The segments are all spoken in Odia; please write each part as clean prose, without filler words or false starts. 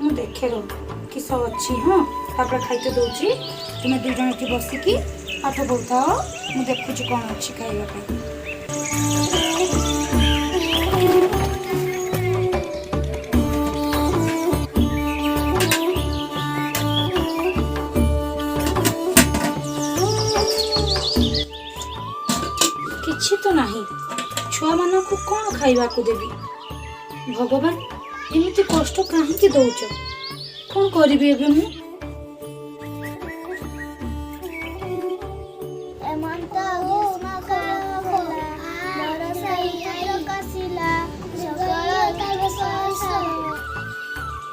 ମୁଁ ଦେଖେ ର କିସ ଅଛି। ହଁ ତାପରେ ଖାଇତେ ଦଉଛି। ତୁମେ ଦୁଇ ଜଣ ଏଠି ବସିକି ପାଠ ପଢ଼ୁଥାଅ, ମୁଁ ଦେଖୁଛି କ'ଣ ଅଛି ଖାଇବା ପାଇଁ। କିଛି ତ ନାହିଁ, ଛୁଆମାନଙ୍କୁ କ'ଣ ଖାଇବାକୁ ଦେବି? ଭଗବାନ ଏମିତି କଷ୍ଟ କାହିଁକି ଦଉଛ? କ'ଣ କରିବି ଏବେ ମୁଁ?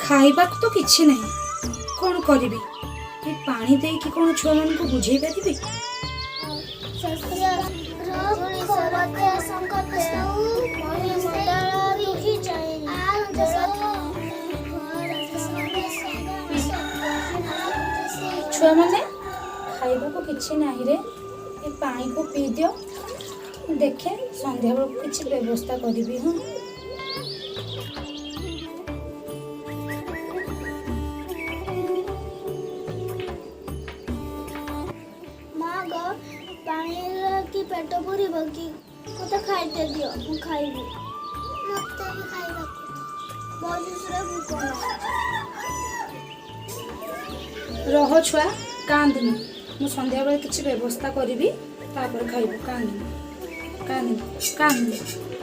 ଖାଇବାକୁ ତ କିଛି ନାହିଁ, କ'ଣ କରିବି? ଏ ପାଣି ଦେଇକି କ'ଣ ଛୁଆମାନଙ୍କୁ ବୁଝେଇ ପାରିବି? ଛୁଆମାନେ ଖାଇବାକୁ କିଛି ନାହିଁ ରେ, ଏ ପାଣିକୁ ପିଇ ଦିଅ। ଦେଖେ ସନ୍ଧ୍ୟାବେଳକୁ କିଛି ବ୍ୟବସ୍ଥା କରିବି। ହଁ କି ପେଟ ପୁରିବ କି? ମତେ ଖାଇତେ ଦିଅ, ମୁଁ ଖାଇବି। ମତେ ବି ଖାଇବାକୁ ବୟସରେ ଭୋକ ରହ ଛୁଆ, କାନ୍ଦନି। ମୁଁ ସନ୍ଧ୍ୟାବେଳେ କିଛି ବ୍ୟବସ୍ଥା କରିବି, ତାପରେ ଖାଇବୁ। କାନ୍ଦନି କାନ୍ଦନି କାନ୍ଦନି।